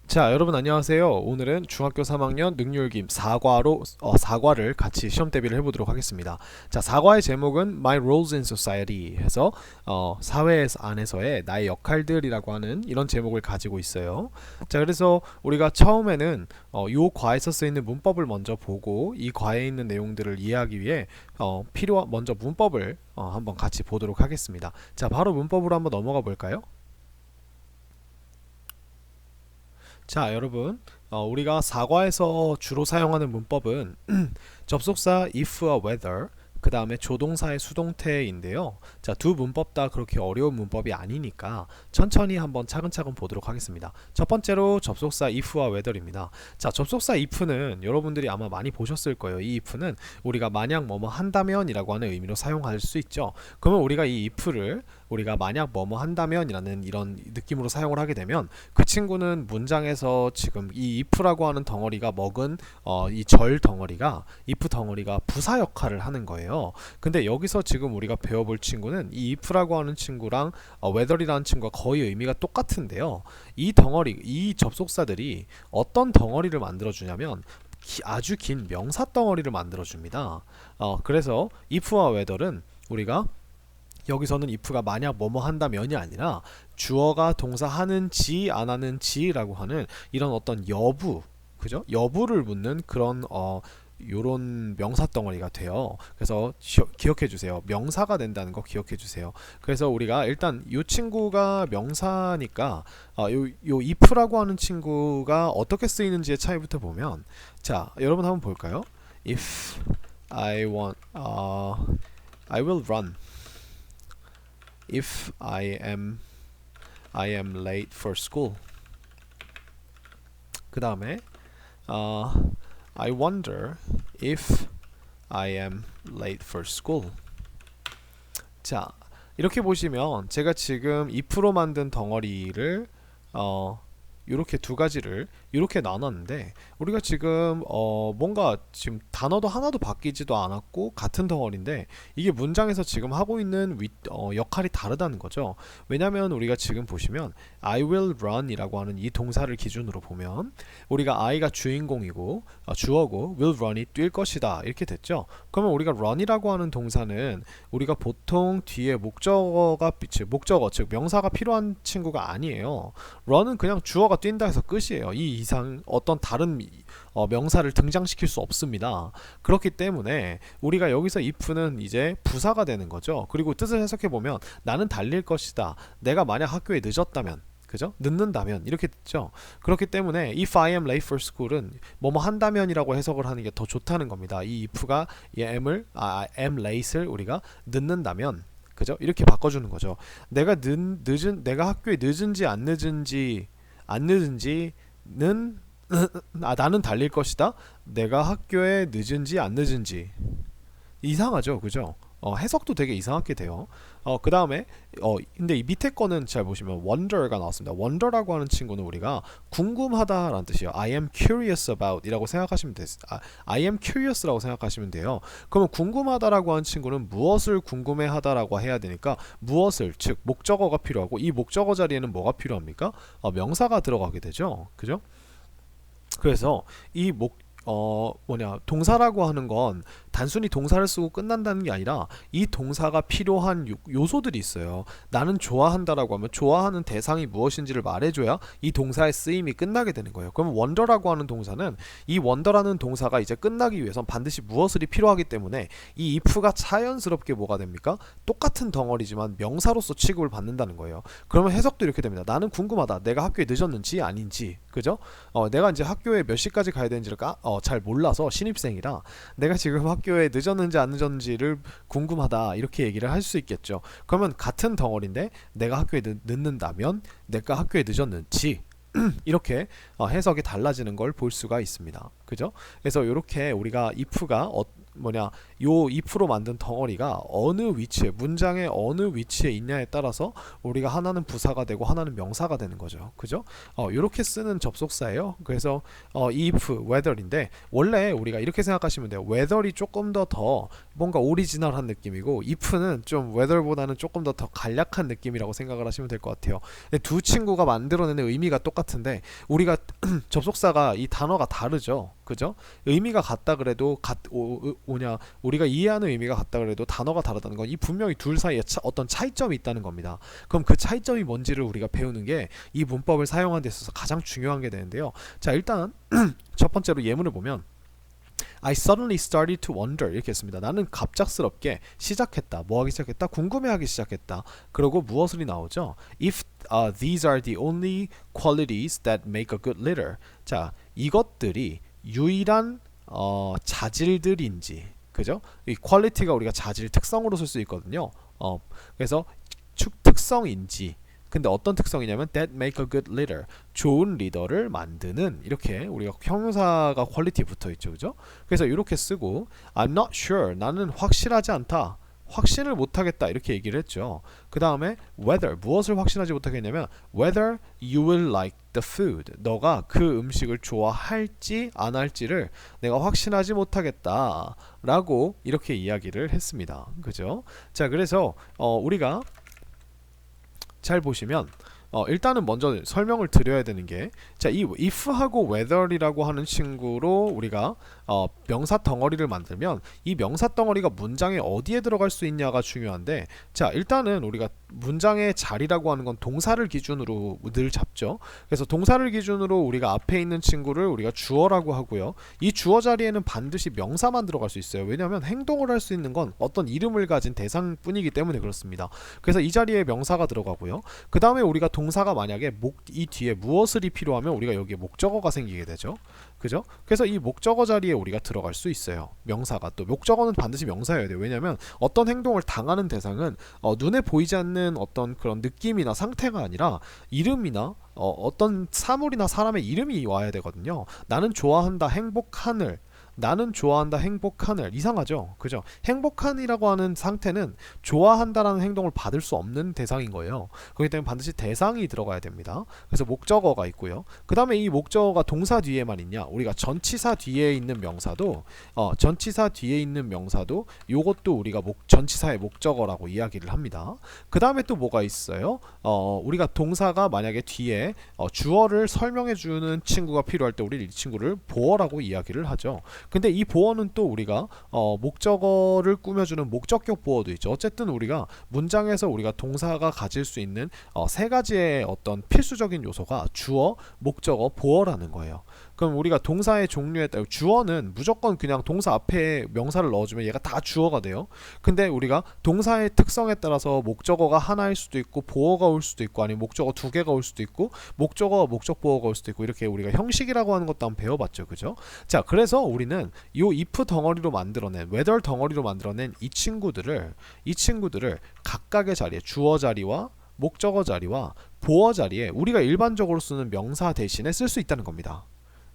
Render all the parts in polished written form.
자, 여러분 안녕하세요. 오늘은 중학교 3학년 능률김 사과를 같이 시험 대비를 해보도록 하겠습니다. 자, 사과의 제목은 My Roles in Society 해서 사회 안에서의 나의 역할들이라고 하는 이런 제목을 가지고 있어요. 자, 그래서 우리가 처음에는 이 과에서 쓰이는 문법을 먼저 보고 이 과에 있는 내용들을 이해하기 위해 먼저 문법을 한번 같이 보도록 하겠습니다. 자, 바로 문법으로 한번 넘어가 볼까요? 자, 여러분, 우리가 사과에서 주로 사용하는 문법은 접속사 if와 whether, 그 다음에 조동사의 수동태인데요. 자, 두 문법 다 그렇게 어려운 문법이 아니니까 천천히 한번 차근차근 보도록 하겠습니다. 첫 번째로 접속사 if와 whether입니다. 자, 접속사 if는 여러분들이 아마 많이 보셨을 거예요. 이 if는 우리가 만약 뭐뭐 한다면이라고 하는 의미로 사용할 수 있죠. 그러면 우리가 이 if를 우리가 만약 뭐뭐 한다면이라는 이런 느낌으로 사용을 하게 되면 그 친구는 문장에서 지금 이 if라고 하는 덩어리가 먹은 이 절 덩어리가 if 덩어리가 부사 역할을 하는 거예요. 근데 여기서 지금 우리가 배워볼 친구는 이 if라고 하는 친구랑 whether이라는 친구가 거의 의미가 똑같은데요. 이 접속사들이 어떤 덩어리를 만들어주냐면 아주 긴 명사 덩어리를 만들어줍니다. 그래서 if와 whether은 우리가 여기서는 if가 만약 뭐뭐 한다면이 아니라 주어가 동사 하는지 안 하는지라고 하는 이런 어떤 여부, 그죠? 여부를 묻는 그런 요런 명사 덩어리가 돼요. 그래서 기억해 주세요. 명사가 된다는 거 기억해 주세요. 그래서 우리가 일단 이 친구가 명사니까 요 if라고 하는 친구가 어떻게 쓰이는지의 차이부터 보면, 자, 여러분 한번 볼까요? If I will run. If I am late for school. 그 다음에 I wonder if I am late for school. 자, 이렇게 보시면 제가 지금 if로 만든 덩어리를 이렇게 두 가지를 이렇게 나눴는데 우리가 지금 뭔가 지금 단어도 하나도 바뀌지도 않았고 같은 덩어리인데 이게 문장에서 지금 하고 있는 역할이 다르다는 거죠. 왜냐면 우리가 지금 보시면 I will run 이라고 하는 이 동사를 기준으로 보면 우리가 I가 주인공이고 주어고 will run이 뛸 것이다 이렇게 됐죠. 그러면 우리가 run이라고 하는 동사는 우리가 보통 뒤에 목적어 즉 명사가 필요한 친구가 아니에요. run은 그냥 주어가 뛴다 해서 끝이에요. 이 이상 어떤 다른 명사를 등장시킬 수 없습니다. 그렇기 때문에 우리가 여기서 if는 이제 부사가 되는 거죠. 그리고 뜻을 해석해 보면 나는 달릴 것이다. 내가 만약 학교에 늦었다면, 그죠? 늦는다면 이렇게 됐죠. 그렇기 때문에 if I am late for school은 뭐뭐 한다면이라고 해석을 하는 게 더 좋다는 겁니다. 이 if가 이 am late를 우리가 늦는다면, 그죠? 이렇게 바꿔주는 거죠. 내가 학교에 늦은지 안 늦은지는 나는 달릴 것이다. 내가 학교에 늦은지 안 늦은지 이상하죠, 그죠? 해석도 되게 이상하게 돼요. 그 다음에 근데 이 밑에 거는 잘 보시면 wonder가 나왔습니다. wonder라고 하는 친구는 우리가 궁금하다라는 뜻이에요. I am curious about 이라고 생각하시면 돼요. I am curious라고 생각하시면 돼요. 그러면 궁금하다라고 하는 친구는 무엇을 궁금해하다라고 해야 되니까 무엇을, 즉 목적어가 필요하고 이 목적어 자리에는 뭐가 필요합니까? 명사가 들어가게 되죠. 그죠? 그래서 이 동사라고 하는 건 단순히 동사를 쓰고 끝난다는 게 아니라 이 동사가 필요한 요소들이 있어요. 나는 좋아한다라고 하면 좋아하는 대상이 무엇인지를 말해줘야 이 동사의 쓰임이 끝나게 되는 거예요. 그러면 wonder라고 하는 동사는 이 wonder라는 동사가 이제 끝나기 위해선 반드시 무엇이 필요하기 때문에 이 if가 자연스럽게 뭐가 됩니까? 똑같은 덩어리지만 명사로서 취급을 받는다는 거예요. 그러면 해석도 이렇게 됩니다. 나는 궁금하다. 내가 학교에 늦었는지 아닌지, 그죠? 내가 이제 학교에 몇 시까지 가야 되는지를 잘 몰라서 신입생이라 내가 지금 학교에 늦었는지 안 늦었는지를 궁금하다 이렇게 얘기를 할 수 있겠죠. 그러면 같은 덩어리인데 내가 학교에 늦는다면 내가 학교에 늦었는지 이렇게 해석이 달라지는 걸 볼 수가 있습니다. 그죠? 그래서 이렇게 우리가 if가 요 if로 만든 덩어리가 어느 위치에, 문장의 어느 위치에 있냐에 따라서 우리가 하나는 부사가 되고 하나는 명사가 되는 거죠. 그죠? 요렇게 쓰는 접속사예요. 그래서 if, whether인데 원래 우리가 이렇게 생각하시면 돼요. whether이 조금 더 뭔가 오리지널한 느낌이고 if는 좀 whether보다는 조금 더 간략한 느낌이라고 생각을 하시면 될 것 같아요. 두 친구가 만들어내는 의미가 똑같은데 우리가 접속사가 이 단어가 다르죠. 그죠? 의미가 같다 그래도 우리가 이해하는 의미가 같다 그래도 단어가 다르다는 건 이 분명히 둘 사이에 어떤 차이점이 있다는 겁니다. 그럼 그 차이점이 뭔지를 우리가 배우는 게 이 문법을 사용하는 데 있어서 가장 중요한 게 되는데요. 자, 일단 첫 번째로 예문을 보면 I suddenly started to wonder 이렇게 했습니다. 나는 갑작스럽게 시작했다. 뭐 하기 시작했다? 궁금해하기 시작했다. 그리고 무엇이 나오죠? If these are the only qualities that make a good leader. 자, 이것들이 유일한 자질들인지, 그죠? 이 quality가 우리가 자질, 특성으로 쓸 수 있거든요. 그래서 특성인지. 근데 어떤 특성이냐면 that make a good leader, 좋은 리더를 만드는, 이렇게 우리가 형용사가 퀄리티에 붙어 있죠. 그죠? 그래서 이렇게 쓰고 I'm not sure, 나는 확실하지 않다, 확신을 못하겠다, 이렇게 얘기를 했죠. 그 다음에 whether, 무엇을 확신하지 못하겠냐면 whether you will like the food, 너가 그 음식을 좋아할지 안 할지를 내가 확신하지 못하겠다 라고 이렇게 이야기를 했습니다. 그죠? 자, 그래서 우리가 잘 보시면 일단은 먼저 설명을 드려야 되는 게, 자, 이 if하고 whether이라고 하는 친구로 우리가 명사 덩어리를 만들면 이 명사 덩어리가 문장에 어디에 들어갈 수 있냐가 중요한데, 자, 일단은 우리가 문장의 자리라고 하는 건 동사를 기준으로 늘 잡죠. 그래서 동사를 기준으로 우리가 앞에 있는 친구를 우리가 주어라고 하고요. 이 주어 자리에는 반드시 명사만 들어갈 수 있어요. 왜냐하면 행동을 할 수 있는 건 어떤 이름을 가진 대상뿐이기 때문에 그렇습니다. 그래서 이 자리에 명사가 들어가고요. 그 다음에 우리가 동사가 만약에 이 뒤에 무엇을이 필요하면 우리가 여기에 목적어가 생기게 되죠. 그죠? 그래서 이 목적어 자리에 우리가 들어갈 수 있어요. 명사가. 또 목적어는 반드시 명사여야 돼요. 왜냐하면 어떤 행동을 당하는 대상은 눈에 보이지 않는 어떤 그런 느낌이나 상태가 아니라 이름이나 어떤 사물이나 사람의 이름이 와야 되거든요. 나는 좋아한다 행복하늘, 나는 좋아한다 행복하늘, 이상하죠? 그죠? 행복한이라고 하는 상태는 좋아한다라는 행동을 받을 수 없는 대상인 거예요. 그렇기 때문에 반드시 대상이 들어가야 됩니다. 그래서 목적어가 있고요. 그 다음에 이 목적어가 동사 뒤에만 있냐, 우리가 전치사 뒤에 있는 명사도 요것도 우리가 전치사의 목적어라고 이야기를 합니다. 그 다음에 또 뭐가 있어요? 우리가 동사가 만약에 뒤에 주어를 설명해주는 친구가 필요할 때 우리 이 친구를 보어라고 이야기를 하죠. 근데 이 보어는 또 우리가 목적어를 꾸며주는 목적격 보어도 있죠. 어쨌든 우리가 문장에서 우리가 동사가 가질 수 있는 세 가지의 어떤 필수적인 요소가 주어, 목적어, 보어라는 거예요. 그럼 우리가 동사의 종류에 따라 주어는 무조건 그냥 동사 앞에 명사를 넣어주면 얘가 다 주어가 돼요. 근데 우리가 동사의 특성에 따라서 목적어가 하나일 수도 있고 보어가 올 수도 있고 아니면 목적어 두 개가 올 수도 있고 목적어와 목적 보어가 올 수도 있고, 이렇게 우리가 형식이라고 하는 것도 한번 배워봤죠. 그죠? 자, 그래서 우리는 이 if 덩어리로 만들어낸, whether 덩어리로 만들어낸 이 친구들을 각각의 자리에, 주어 자리와 목적어 자리와 보어 자리에 우리가 일반적으로 쓰는 명사 대신에 쓸 수 있다는 겁니다.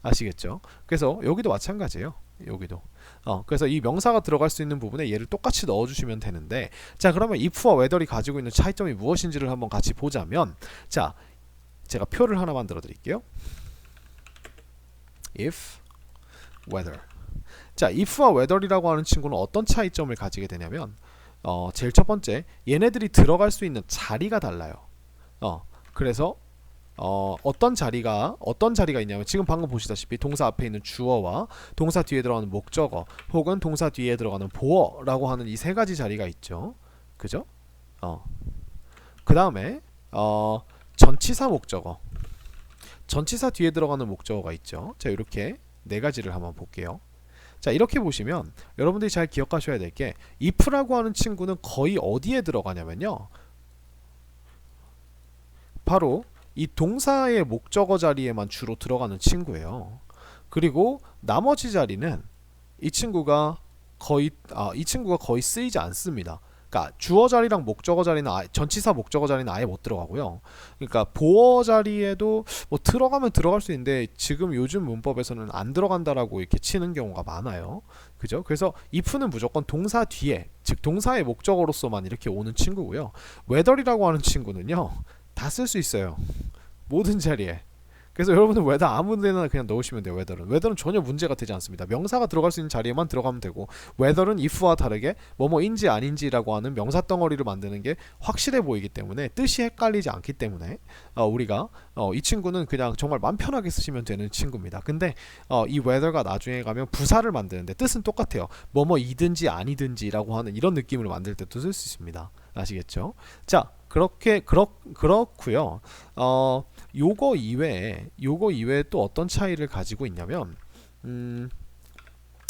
아시겠죠? 그래서 여기도 마찬가지예요. 여기도. 그래서 이 명사가 들어갈 수 있는 부분에 얘를 똑같이 넣어주시면 되는데, 자, 그러면 if와 whether이 가지고 있는 차이점이 무엇인지를 한번 같이 보자면, 자, 제가 표를 하나 만들어 드릴게요. if, whether. 자, if와 whether이라고 하는 친구는 어떤 차이점을 가지게 되냐면, 제일 첫 번째, 얘네들이 들어갈 수 있는 자리가 달라요. 그래서 어떤 자리가 있냐면, 지금 방금 보시다시피 동사 앞에 있는 주어와 동사 뒤에 들어가는 목적어 혹은 동사 뒤에 들어가는 보어라고 하는 이 세 가지 자리가 있죠. 그죠? 그 다음에 전치사 목적어, 전치사 뒤에 들어가는 목적어가 있죠. 자, 이렇게 네 가지를 한번 볼게요. 자, 이렇게 보시면 여러분들이 잘 기억하셔야 될 게, if라고 하는 친구는 거의 어디에 들어가냐면요, 바로 이 동사의 목적어 자리에만 주로 들어가는 친구예요. 그리고 나머지 자리는 이 친구가 거의 쓰이지 않습니다. 그러니까 주어 자리랑 목적어 자리는 전치사 목적어 자리는 아예 못 들어가고요. 그러니까 보어 자리에도 뭐 들어가면 들어갈 수 있는데 지금 요즘 문법에서는 안 들어간다라고 이렇게 치는 경우가 많아요. 그죠? 그래서 if는 무조건 동사 뒤에, 즉 동사의 목적어로서만 이렇게 오는 친구고요. whether이라고 하는 친구는요, 다 쓸 수 있어요. 모든 자리에. 그래서 여러분은 whether 아무 데나 그냥 넣으시면 돼요. whether는 전혀 문제가 되지 않습니다. 명사가 들어갈 수 있는 자리에만 들어가면 되고, whether는 if와 다르게 뭐뭐인지 아닌지라고 하는 명사 덩어리를 만드는 게 확실해 보이기 때문에, 뜻이 헷갈리지 않기 때문에 우리가 이 친구는 그냥 정말 맘 편하게 쓰시면 되는 친구입니다. 근데 이 whether가 나중에 가면 부사를 만드는데 뜻은 똑같아요. 뭐뭐이든지 아니든지라고 하는 이런 느낌을 만들 때도 쓸 수 있습니다. 아시겠죠? 자, 그렇고요. 요거 이외에 또 어떤 차이를 가지고 있냐면,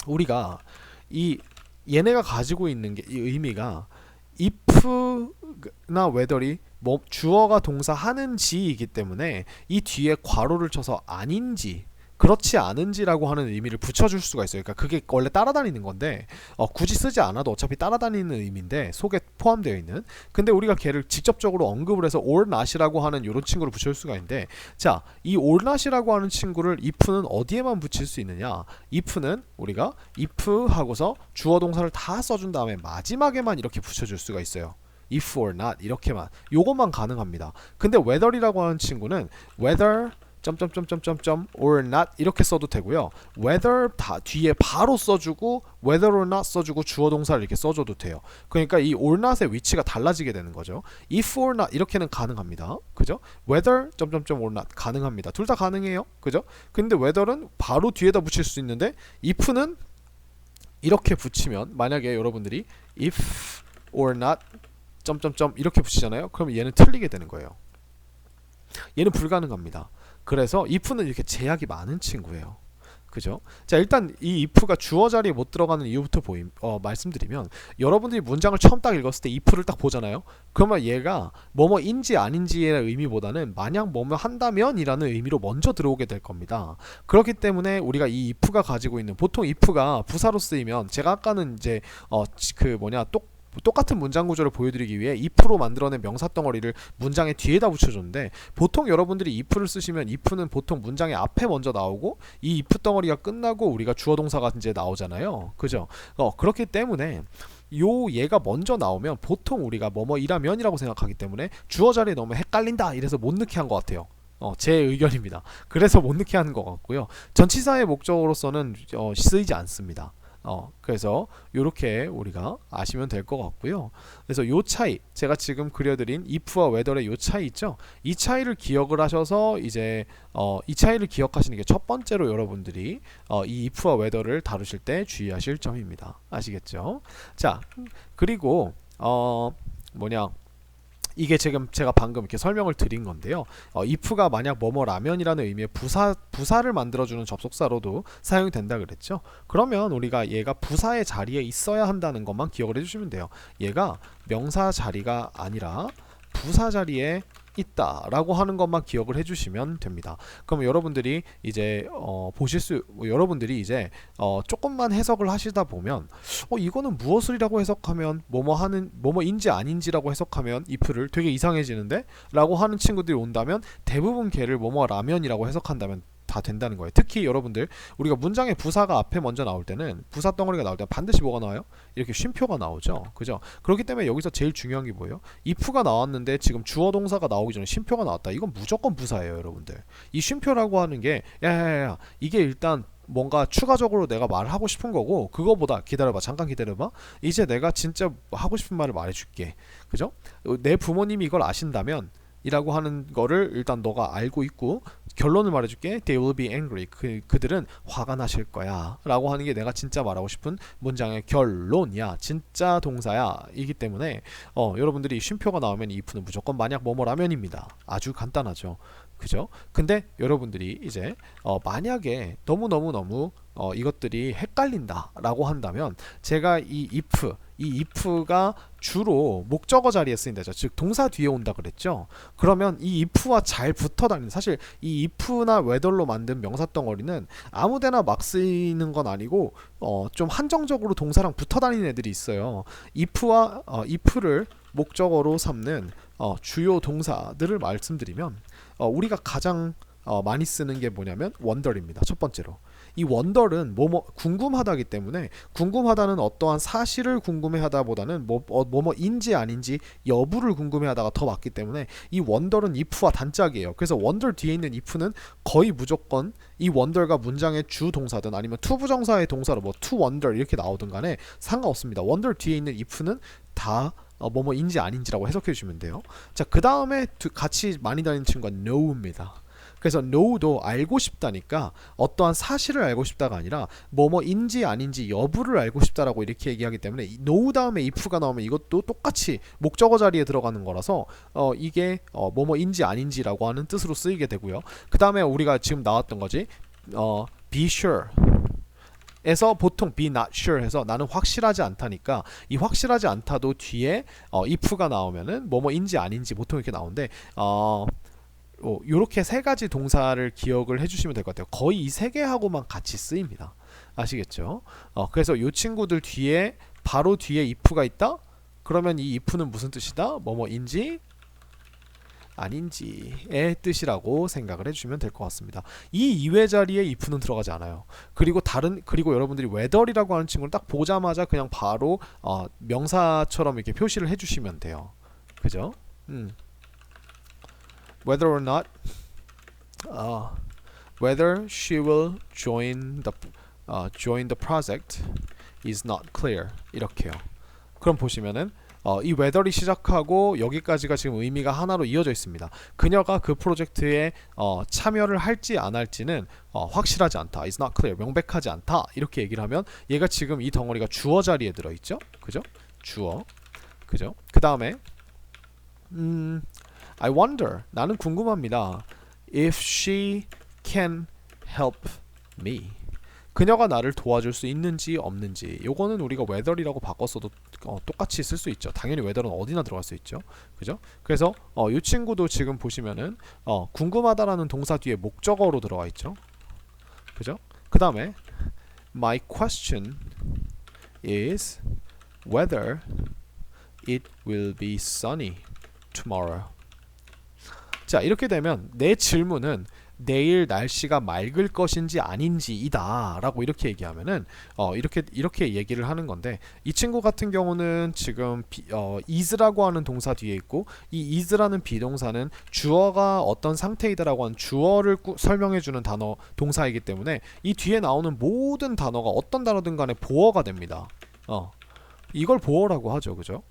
우리가 얘네가 가지고 있는 게, 이 의미가 if나 whether이 뭐 주어가 동사 하는지이기 때문에 이 뒤에 괄호를 쳐서 아닌지 그렇지 않은지라고 하는 의미를 붙여줄 수가 있어요. 그러니까 그게 원래 따라다니는 건데 굳이 쓰지 않아도 어차피 따라다니는 의미인데 속에 포함되어 있는. 근데 우리가 걔를 직접적으로 언급을 해서 or not이라고 하는 이런 친구를 붙일 수가 있는데, 자, 이 or not이라고 하는 친구를 if는 어디에만 붙일 수 있느냐? if는 우리가 if 하고서 주어 동사를 다 써준 다음에 마지막에만 이렇게 붙여줄 수가 있어요. if or not 이렇게만, 요것만 가능합니다. 근데 whether이라고 하는 친구는 whether 점점점점점점 or not 이렇게 써도 되고요. whether 다 뒤에 바로 써주고 whether or not 써주고 주어 동사를 이렇게 써줘도 돼요. 그러니까 이 or not의 위치가 달라지게 되는 거죠. if or not 이렇게는 가능합니다. 그죠? whether 점점점 or not 가능합니다. 둘 다 가능해요. 그죠? 근데 whether는 바로 뒤에다 붙일 수 있는데 if는 이렇게 붙이면, 만약에 여러분들이 if or not 점점점 이렇게 붙이잖아요. 그러면 얘는 틀리게 되는 거예요. 얘는 불가능합니다. 그래서 if는 이렇게 제약이 많은 친구예요. 그죠? 자, 일단 이 if가 주어 자리에 못 들어가는 이유부터 말씀드리면, 여러분들이 문장을 처음 딱 읽었을 때 if를 딱 보잖아요. 그러면 얘가 뭐뭐인지 아닌지의 의미보다는 만약 뭐뭐 한다면 이라는 의미로 먼저 들어오게 될 겁니다. 그렇기 때문에 우리가 이 if가 가지고 있는, 보통 if가 부사로 쓰이면, 제가 아까는 이제 똑같은 문장 구조를 보여드리기 위해 if로 만들어낸 명사 덩어리를 문장의 뒤에다 붙여줬는데, 보통 여러분들이 if를 쓰시면 if는 보통 문장의 앞에 먼저 나오고 이 if 덩어리가 끝나고 우리가 주어 동사가 이제 나오잖아요. 그죠? 그렇기 때문에 얘가 먼저 나오면 보통 우리가 뭐뭐이라면이라고 생각하기 때문에 주어 자리에 넣으면 헷갈린다 이래서 못 넣게 한 것 같아요. 제 의견입니다. 그래서 못 넣게 하는 것 같고요. 전치사의 목적으로서는 쓰이지 않습니다. 그래서 요렇게 우리가 아시면 될 것 같고요. 그래서 요 차이, 제가 지금 그려드린 if와 whether의 요 차이 있죠? 이 차이를 기억을 하셔서 이제 이 차이를 기억하시는 게 첫 번째로 여러분들이 이 if와 whether를 다루실 때 주의하실 점입니다. 아시겠죠? 자, 그리고 이게 지금 제가 방금 이렇게 설명을 드린 건데요. if가 만약 뭐뭐라면이라는 의미의 부사를 만들어주는 접속사로도 사용이 된다 그랬죠. 그러면 우리가 얘가 부사의 자리에 있어야 한다는 것만 기억을 해주시면 돼요. 얘가 명사 자리가 아니라 부사 자리에 있다라고 하는 것만 기억을 해주시면 됩니다. 그럼 여러분들이 이제 여러분들이 이제 조금만 해석을 하시다 보면 이거는 무엇을이라고 해석하면 뭐뭐인지 아닌지라고 해석하면 if를 되게 이상해지는데? 라고 하는 친구들이 온다면 대부분 걔를 뭐뭐라면이라고 해석한다면 다 된다는 거예요. 특히 여러분들, 우리가 문장의 부사가 앞에 먼저 나올 때는, 부사 덩어리가 나올 때 반드시 뭐가 나와요? 이렇게 쉼표가 나오죠. 그죠? 그렇기 때문에 여기서 제일 중요한 게 뭐예요? if가 나왔는데 지금 주어 동사가 나오기 전에 쉼표가 나왔다. 이건 무조건 부사예요, 여러분들. 이 쉼표라고 하는 게 야야야, 이게 일단 뭔가 추가적으로 내가 말하고 싶은 거고, 그거보다 기다려봐, 잠깐 기다려봐, 이제 내가 진짜 하고 싶은 말을 말해줄게. 그죠? 내 부모님이 이걸 아신다면 이라고 하는 거를 일단 너가 알고 있고, 결론을 말해줄게. They will be angry. 그들은 화가 나실 거야 라고 하는 게 내가 진짜 말하고 싶은 문장의 결론이야. 진짜 동사야. 이기 때문에 여러분들이 쉼표가 나오면 이 if는 무조건 만약 뭐뭐라면입니다. 아주 간단하죠. 그죠? 근데 여러분들이 이제 만약에 너무 이것들이 헷갈린다 라고 한다면, 제가 이 if 이 if가 주로 목적어 자리에 쓰인다죠. 즉 동사 뒤에 온다 그랬죠. 그러면 이 if와 잘 붙어 다니는, 사실 이 if나 whether로 만든 명사 덩어리는 아무데나 막 쓰이는 건 아니고 좀 한정적으로 동사랑 붙어 다니는 애들이 있어요. if를 목적어로 삼는 주요 동사들을 말씀드리면 우리가 가장 많이 쓰는 게 뭐냐면 wonder입니다. 첫 번째로. 이 wonder는 뭐뭐 궁금하다기 때문에, 궁금하다는 어떠한 사실을 궁금해하다보다는 뭐뭐인지 아닌지 여부를 궁금해하다가 더 맞기 때문에 이 wonder는 if와 단짝이에요. 그래서 wonder 뒤에 있는 if는 거의 무조건 이 wonder가 문장의 주 동사든 아니면 to 부정사의 동사로 뭐 to wonder 이렇게 나오든 간에 상관없습니다. wonder 뒤에 있는 if는 다 뭐뭐인지 아닌지라고 해석해 주시면 돼요. 자, 그 다음에 같이 많이 다니는 친구가 know입니다. 그래서 know도 알고 싶다니까 어떠한 사실을 알고 싶다가 아니라 뭐뭐인지 아닌지 여부를 알고 싶다라고 이렇게 얘기하기 때문에 know 다음에 if가 나오면 이것도 똑같이 목적어 자리에 들어가는 거라서 이게 뭐뭐인지 아닌지라고 하는 뜻으로 쓰이게 되고요. 그 다음에 우리가 지금 나왔던 거지, be sure 에서 보통 be not sure 해서 나는 확실하지 않다니까, 이 확실하지 않다도 뒤에 if가 나오면은 뭐뭐인지 아닌지 보통 이렇게 나오는데 요렇게 세 가지 동사를 기억을 해주시면 될 것 같아요. 거의 이 세 개하고만 같이 쓰입니다. 아시겠죠? 그래서 요 친구들 뒤에 바로 뒤에 if가 있다? 그러면 이 if는 무슨 뜻이다? 뭐뭐인지 아닌지의 뜻이라고 생각을 해주시면 될 것 같습니다. 이 이외 자리에 if는 들어가지 않아요. 그리고 여러분들이 whether이라고 하는 친구를 딱 보자마자 그냥 바로 명사처럼 이렇게 표시를 해주시면 돼요. 그죠? Whether or not, whether she will join the project is not clear. 이렇게요. 그럼 보시면은 이 whether이 시작하고 여기까지가 지금 의미가 하나로 이어져 있습니다. 그녀가 그 프로젝트에 참여를 할지 안 할지는 확실하지 않다. is not clear. 명백하지 않다. 이렇게 얘기를 하면 얘가 지금 이 덩어리가 주어 자리에 들어있죠. 그죠? 주어. 그죠? 그 다음에 I wonder, 나는 궁금합니다. If she can help me. 그녀가 나를 도와줄 수 있는지 없는지. 요거는 우리가 whether이라고 바꿨어도 똑같이 쓸 수 있죠. 당연히 whether은 어디나 들어갈 수 있죠. 그죠? 그래서 이 친구도 지금 보시면은 궁금하다라는 동사 뒤에 목적어로 들어가 있죠. 그죠? 그 다음에 My question is whether it will be sunny tomorrow. 자, 이렇게 되면 내 질문은 내일 날씨가 맑을 것인지 아닌지이다 라고 이렇게 얘기하면은 이렇게 얘기를 하는 건데, 이 친구 같은 경우는 지금 is라고 하는 동사 뒤에 있고, 이 is라는 비동사는 주어가 어떤 상태이다라고 하는 주어를 설명해주는 단어 동사이기 때문에 이 뒤에 나오는 모든 단어가 어떤 단어든 간에 보어가 됩니다. 이걸 보어라고 하죠. 그죠?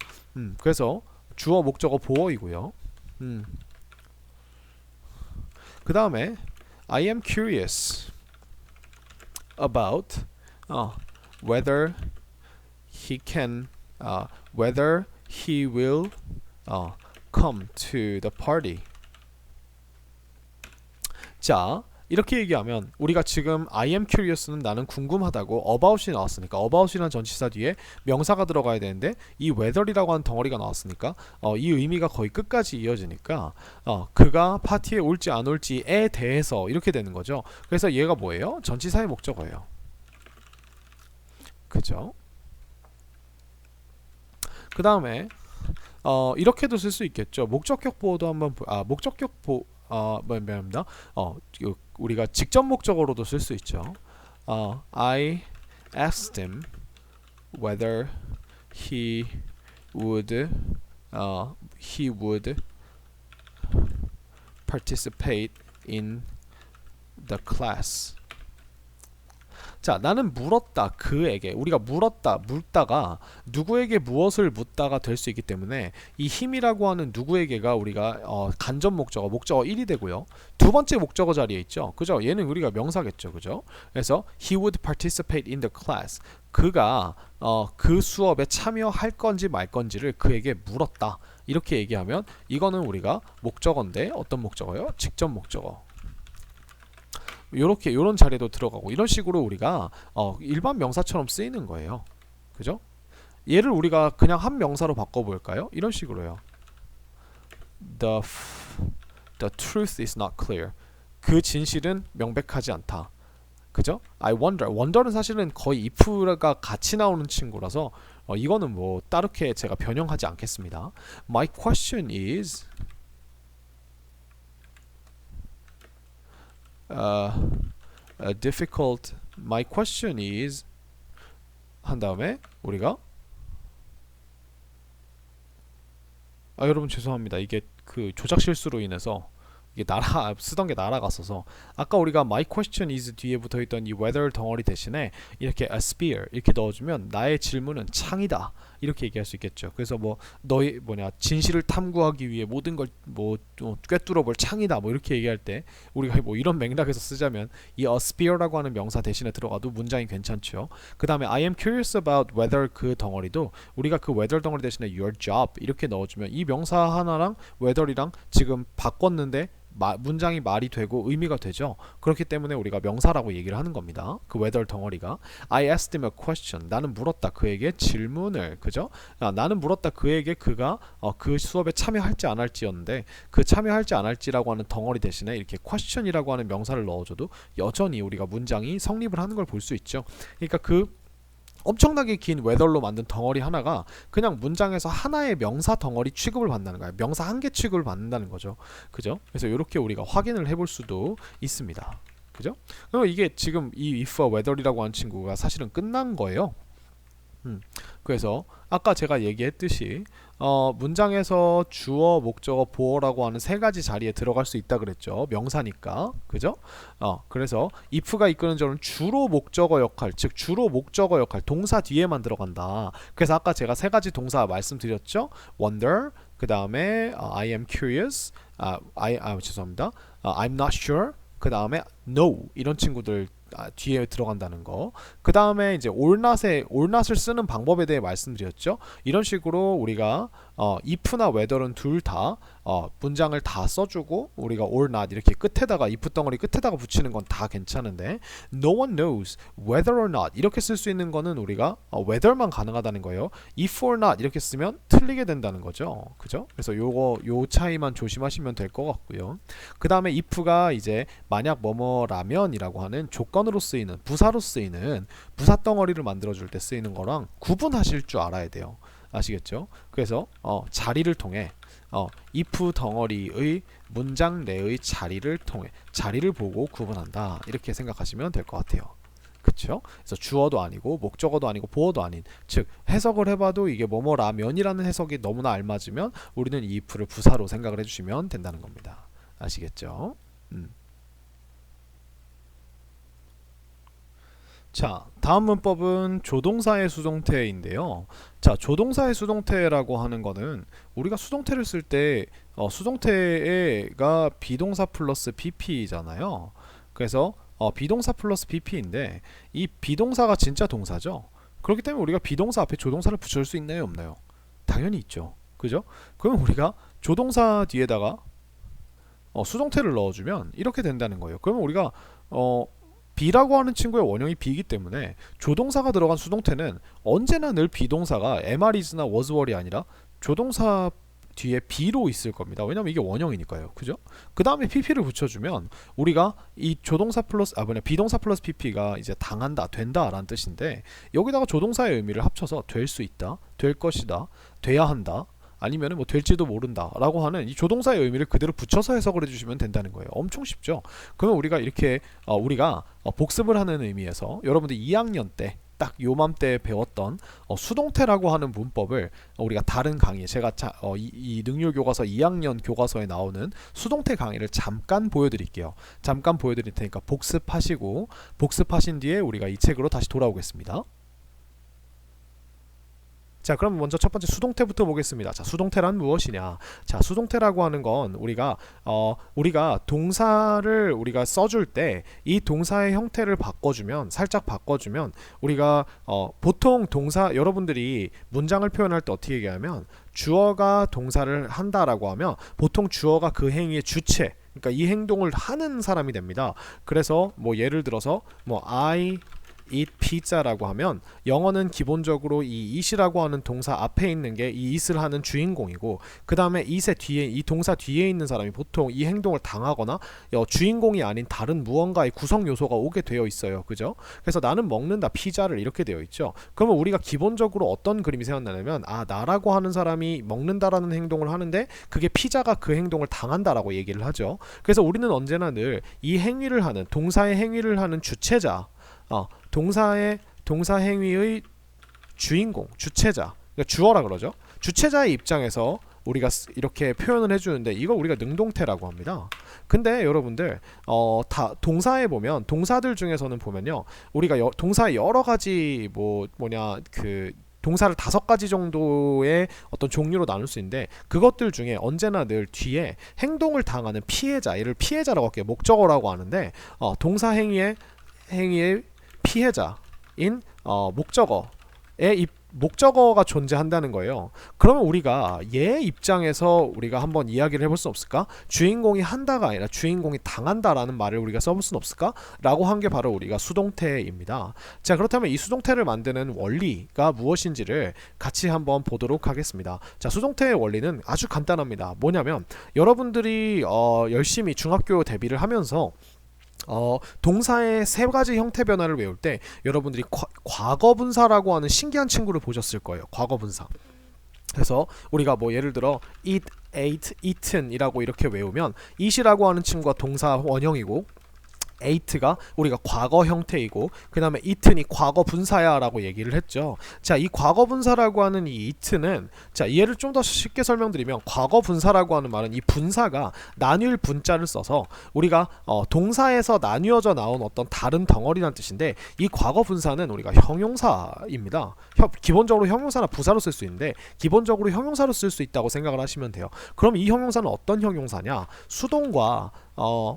그래서 주어 목적어 보어이고요. 그 다음에 I am curious about whether he will come to the party. 자, 이렇게 얘기하면 우리가 지금 I am curious는 나는 궁금하다고 about이 나왔으니까, about이라는 전치사 뒤에 명사가 들어가야 되는데 이 whether이라고 하는 덩어리가 나왔으니까 이 의미가 거의 끝까지 이어지니까 그가 파티에 올지 안 올지에 대해서 이렇게 되는 거죠. 그래서 얘가 뭐예요? 전치사의 목적어예요. 그죠? 그 다음에 이렇게도 쓸 수 있겠죠. 목적격 보호도 한번 목적격 보 미안합니다. 우리가 직접 목적어로도 쓸 수 있죠. I asked him whether he would participate in the class. 자, 나는 물었다 그에게. 우리가 묻다가 누구에게 무엇을 묻다가 될 수 있기 때문에 이 힘이라고 하는 누구에게가 우리가 간접 목적어 1이 되고요. 두 번째 목적어 자리에 있죠. 그죠? 얘는 우리가 명사겠죠. 그죠? 그래서 he would participate in the class. 그가 그 수업에 참여할 건지 말 건지를 그에게 물었다. 이렇게 얘기하면 이거는 우리가 목적어인데 어떤 목적어요? 직접 목적어. 요런 자리도 들어가고, 이런 식으로 우리가 일반 명사처럼 쓰이는 거예요. 그죠? 얘를 우리가 그냥 한 명사로 바꿔볼까요? 이런 식으로요. The truth is not clear. 그 진실은 명백하지 않다. 그죠? I wonder. wonder는 사실은 거의 if가 같이 나오는 친구라서 이거는 뭐 따르게 제가 변형하지 않겠습니다. My question is difficult. My question is 한 다음에 우리가 여러분 죄송합니다. 이게 그 조작 실수로 인해서 이게 쓰던 게 날아갔어서 아까 우리가 my question is 뒤에 붙어있던 이 whether 덩어리 대신에 이렇게 a spear 이렇게 넣어주면 나의 질문은 창이다 이렇게 얘기할 수 있겠죠. 그래서 뭐 너희 진실을 탐구하기 위해 모든 걸 뭐 꿰뚫어볼 창이다 뭐 이렇게 얘기할 때 우리가 뭐 이런 맥락에서 쓰자면 이 a spear라고 하는 명사 대신에 들어가도 문장이 괜찮죠. 그 다음에 I am curious about whether 그 덩어리도 우리가 그 whether 덩어리 대신에 your job 이렇게 넣어주면 이 명사 하나랑 whether이랑 지금 바꿨는데 문장이 말이 되고 의미가 되죠. 그렇기 때문에 우리가 명사라고 얘기를 하는 겁니다. 그 whether 덩어리가 I asked him a question. 나는 물었다 그에게 질문을. 그죠? 나는 물었다 그에게 그가 그 수업에 참여할지 안 할지였는데 그 참여할지 안 할지라고 하는 덩어리 대신에 이렇게 question이라고 하는 명사를 넣어줘도 여전히 우리가 문장이 성립을 하는 걸 볼 수 있죠. 그러니까 그 엄청나게 긴 whether로 만든 덩어리 하나가 그냥 문장에서 하나의 명사 덩어리 취급을 받는다는 거예요. 명사 한 개 취급을 받는다는 거죠. 그죠? 그래서 이렇게 우리가 확인을 해볼 수도 있습니다. 그죠? 그럼 이게 지금 이 if와 whether이라고 하는 친구가 사실은 끝난 거예요. 그래서 아까 제가 얘기했듯이 문장에서 주어, 목적어, 보어라고 하는 세 가지 자리에 들어갈 수 있다 그랬죠. 명사니까. 그죠? 그래서 if가 이끄는 저는 주로 목적어 역할, 즉 주로 목적어 역할, 동사 뒤에만 들어간다. 그래서 아까 제가 세 가지 동사 말씀드렸죠. wonder, 그 다음에 I am curious, 죄송합니다. I'm not sure, 그 다음에 no 이런 친구들 뒤에 들어간다는 거. 그 다음에 이제 올낫을 쓰는 방법에 대해 말씀드렸죠. 이런 식으로 우리가 if나 whether는 둘 다 문장을 다 써주고 우리가 or not 이렇게 끝에다가 if 덩어리 끝에다가 붙이는 건 다 괜찮은데 no one knows whether or not 이렇게 쓸 수 있는 거는 우리가 whether만 가능하다는 거예요. if or not 이렇게 쓰면 틀리게 된다는 거죠. 그죠? 그래서 요 차이만 조심하시면 될 것 같고요. 그 다음에 if가 이제 만약 뭐뭐라면이라고 하는 조건으로 쓰이는 부사로 쓰이는 부사 덩어리를 만들어줄 때 쓰이는 거랑 구분하실 줄 알아야 돼요. 아시겠죠? 그래서 자리를 통해 if 덩어리의 문장 내의 자리를 통해 자리를 보고 구분한다 이렇게 생각하시면 될 것 같아요. 그쵸? 그래서 주어도 아니고 목적어도 아니고 보어도 아닌 즉 해석을 해봐도 이게 뭐뭐라면이라는 해석이 너무나 알맞으면 우리는 이 if를 부사로 생각을 해주시면 된다는 겁니다. 아시겠죠? 자, 다음 문법은 조동사의 수동태인데요. 자, 조동사의 수동태라고 하는 거는 우리가 수동태를 쓸 때 수동태가 비동사 플러스 BP잖아요. 그래서 비동사 플러스 BP인데 이 비동사가 진짜 동사죠. 그렇기 때문에 우리가 비동사 앞에 조동사를 붙여줄 수 있나요, 없나요? 당연히 있죠. 그죠? 그럼 우리가 조동사 뒤에다가 수동태를 넣어주면 이렇게 된다는 거예요. 그러면 우리가 B라고 하는 친구의 원형이 B이기 때문에 조동사가 들어간 수동태는 언제나 늘 비동사가 am, is나 was, were이 아니라 조동사 뒤에 B로 있을 겁니다. 왜냐면 이게 원형이니까요. 그죠? 그 다음에 PP를 붙여주면 우리가 이 조동사 플러스 비동사 플러스 PP가 이제 당한다, 된다 라는 뜻인데 여기다가 조동사의 의미를 합쳐서 될 수 있다, 될 것이다, 돼야 한다 아니면은 뭐 될지도 모른다 라고 하는 이 조동사의 의미를 그대로 붙여서 해석을 해주시면 된다는 거예요. 엄청 쉽죠? 그러면 우리가 이렇게 우리가 복습을 하는 의미에서 여러분들 2학년 때 딱 요맘때 배웠던 수동태라고 하는 문법을 우리가 다른 강의 제가 이 능률교과서 2학년 교과서에 나오는 수동태 강의를 잠깐 보여드릴게요. 잠깐 보여드릴 테니까 복습하시고 복습하신 뒤에 우리가 이 책으로 다시 돌아오겠습니다. 자, 그럼 먼저 첫 번째 수동태부터 보겠습니다. 자, 수동태란 무엇이냐? 자, 수동태라고 하는 건 우리가 동사를 우리가 써줄 때 이 동사의 형태를 살짝 바꿔주면 우리가 보통 동사 여러분들이 문장을 표현할 때 어떻게 얘기하면 주어가 동사를 한다라고 하면 보통 주어가 그 행위의 주체 그러니까 이 행동을 하는 사람이 됩니다. 그래서 뭐 예를 들어서 뭐 I eat pizza라고 하면 영어는 기본적으로 이 eat이라고 하는 동사 앞에 있는 게 이 eat을 하는 주인공이고 그 다음에 eat의 뒤에 이 동사 뒤에 있는 사람이 보통 이 행동을 당하거나 주인공이 아닌 다른 무언가의 구성 요소가 오게 되어 있어요. 그죠? 그래서 나는 먹는다 피자를 이렇게 되어 있죠. 그러면 우리가 기본적으로 어떤 그림이 생각나냐면 나라고 하는 사람이 먹는다라는 행동을 하는데 그게 피자가 그 행동을 당한다라고 얘기를 하죠. 그래서 우리는 언제나 늘 이 행위를 하는 동사의 행위를 하는 주체자 동사 행위의 주인공, 주체자, 그러니까 주어라 그러죠. 주체자의 입장에서 우리가 이렇게 표현을 해주는데 이걸 우리가 능동태라고 합니다. 근데 여러분들 동사에 보면 동사들 중에서는 보면요, 우리가 동사의 여러 가지 그 동사를 5가지 정도의 어떤 종류로 나눌 수 있는데 그것들 중에 언제나 늘 뒤에 행동을 당하는 피해자, 얘를 피해자라고 할게요. 목적어라고 하는데 동사 행위의 피해자인 목적어가 존재한다는 거예요. 그러면 우리가 얘 입장에서 우리가 한번 이야기를 해볼 수 없을까? 주인공이 한다가 아니라 주인공이 당한다라는 말을 우리가 써볼 수는 없을까? 라고 한 게 바로 우리가 수동태입니다. 자, 그렇다면 이 수동태를 만드는 원리가 무엇인지를 같이 한번 보도록 하겠습니다. 자, 수동태의 원리는 아주 간단합니다. 뭐냐면 여러분들이 열심히 중학교 대비를 하면서 동사의 3가지 형태 변화를 외울 때 여러분들이 과거분사라고 하는 신기한 친구를 보셨을 거예요. 과거분사. 그래서 우리가 예를 들어 eat, ate, eaten 이라고 이렇게 외우면 eat이라고 하는 친구가 동사 원형이고 ate가 우리가 과거 형태이고 그 다음에 eaten이 과거 분사야 라고 얘기를 했죠. 자, 이 과거 분사라고 하는 이 eat는, 자, 얘를 좀 더 쉽게 설명드리면 과거 분사라고 하는 말은 이 분사가 나뉠 분자를 써서 우리가 동사에서 나뉘어져 나온 어떤 다른 덩어리란 뜻인데 이 과거 분사는 우리가 형용사입니다. 기본적으로 형용사나 부사로 쓸 수 있는데 기본적으로 형용사로 쓸 수 있다고 생각을 하시면 돼요. 그럼 이 형용사는 어떤 형용사냐? 수동과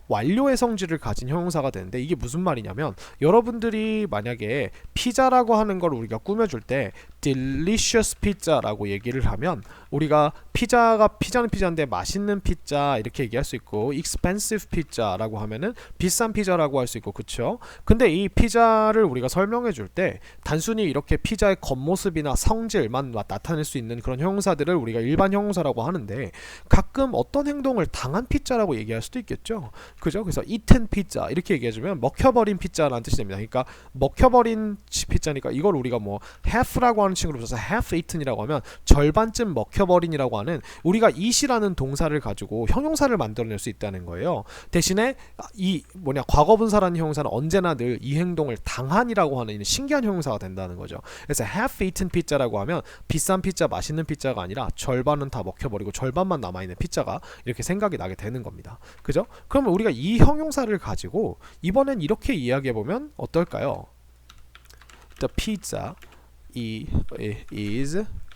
완료의 성질을 가진 형용사가 되는데 이게 무슨 말이냐면 여러분들이 만약에 피자라고 하는 걸 우리가 꾸며줄 때 delicious pizza라고 얘기를 하면 우리가 피자는 피자인데 맛있는 피자 이렇게 얘기할 수 있고 expensive pizza라고 하면은 비싼 피자라고 할 수 있고, 그쵸? 근데 이 피자를 우리가 설명해 줄 때 단순히 이렇게 피자의 겉모습이나 성질만 나타낼 수 있는 그런 형용사들을 우리가 일반 형용사라고 하는데 가끔 어떤 행동을 당한 피자라고 얘기할 수도 있겠죠. 그죠? 그래서 eaten pizza 이렇게 얘기해주면 먹혀버린 피자라는 뜻이 됩니다. 그러니까 먹혀버린 피자니까 이걸 우리가 half라고 하는 친구로 써서 half eaten이라고 하면 절반쯤 먹혀버린이라고 하는 우리가 eat이라는 동사를 가지고 형용사를 만들어낼 수 있다는 거예요. 대신에 과거분사라는 형용사는 언제나 늘 이 행동을 당한이라고 하는 신기한 형용사가 된다는 거죠. 그래서 half eaten pizza라고 하면 비싼 피자, 맛있는 피자가 아니라 절반은 다 먹혀버리고 절반만 남아있는 피자가 이렇게 생각이 나게 되는 겁니다. 그죠? 그러면 우리가 이 형용사를 가지고 이번엔 이렇게 이야기해보면 어떨까요? The pizza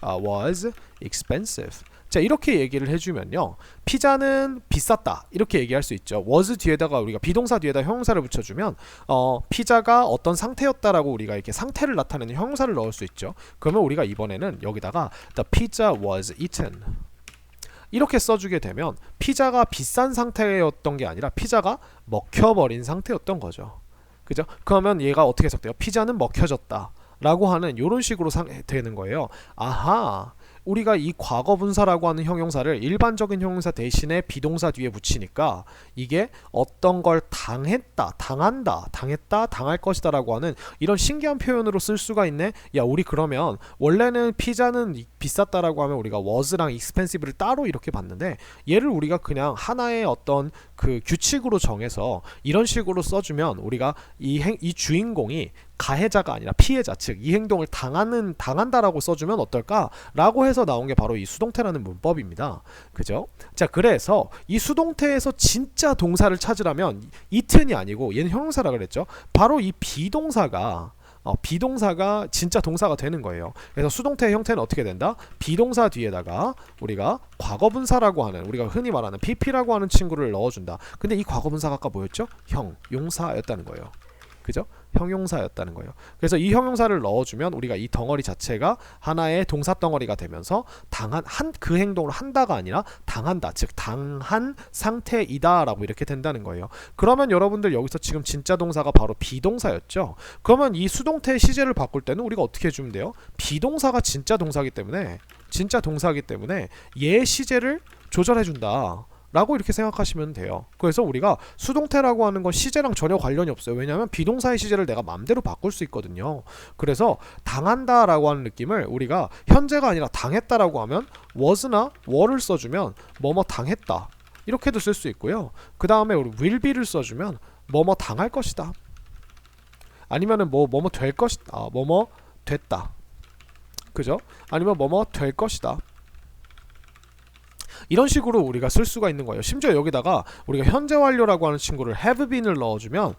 was expensive. 자, 이렇게 얘기를 해주면요, 피자는 비쌌다 이렇게 얘기할 수 있죠. was 뒤에다가 우리가 비동사 뒤에다 형용사를 붙여주면 피자가 어떤 상태였다라고 우리가 이렇게 상태를 나타내는 형용사를 넣을 수 있죠. 그러면 우리가 이번에는 여기다가 the pizza was eaten 이렇게 써주게 되면 피자가 비싼 상태였던 게 아니라 피자가 먹혀버린 상태였던 거죠. 그죠? 그러면 얘가 어떻게 해석돼요? 피자는 먹혀졌다 라고 하는 이런 식으로 되는 거예요. 아하, 우리가 이 과거분사라고 하는 형용사를 일반적인 형용사 대신에 비동사 뒤에 붙이니까 이게 어떤 걸 당했다, 당한다, 당했다, 당할 것이다 라고 하는 이런 신기한 표현으로 쓸 수가 있네. 야, 우리 그러면 원래는 피자는 비쌌다라고 하면 우리가 was랑 expensive를 따로 이렇게 봤는데 얘를 우리가 그냥 하나의 어떤 그 규칙으로 정해서 이런 식으로 써주면 우리가 이 주인공이 가해자가 아니라 피해자, 즉 이 행동을 당한다라고 써주면 어떨까? 라고 해서 나온 게 바로 이 수동태라는 문법입니다. 그죠? 자, 그래서 이 수동태에서 진짜 동사를 찾으라면 eaten이 아니고 얘는 형용사라 그랬죠? 바로 이 비동사가 진짜 동사가 되는 거예요. 그래서 수동태의 형태는 어떻게 된다? 비동사 뒤에다가 우리가 과거분사라고 하는, 우리가 흔히 말하는 pp라고 하는 친구를 넣어준다. 근데 이 과거분사가 아까 뭐였죠? 형용사였다는 거예요. 그죠? 형용사였다는 거예요. 그래서 이 형용사를 넣어주면 우리가 이 덩어리 자체가 하나의 동사 덩어리가 되면서 그 행동을 한다가 아니라 당한다, 즉 당한 상태이다라고 이렇게 된다는 거예요. 그러면 여러분들 여기서 지금 진짜 동사가 바로 비동사였죠. 그러면 이 수동태의 시제를 바꿀 때는 우리가 어떻게 해주면 돼요? 비동사가 진짜 동사기 때문에 얘의 시제를 조절해준다 라고 이렇게 생각하시면 돼요. 그래서 우리가 수동태라고 하는 건 시제랑 전혀 관련이 없어요. 왜냐하면 비동사의 시제를 내가 마음대로 바꿀 수 있거든요. 그래서 당한다 라고 하는 느낌을 우리가 현재가 아니라 당했다 라고 하면 was나 were를 써주면 뭐뭐 당했다 이렇게도 쓸 수 있고요. 그 다음에 우리 will be를 써주면 뭐뭐 당할 것이다, 아니면은 뭐뭐 될 것이다, 뭐뭐 됐다, 그죠? 아니면 뭐뭐 될 것이다, 이런 식으로 우리가 쓸 수가 있는 거예요. 심지어 여기다가 우리가 현재 완료라고 하는 친구를 have been을 넣어주면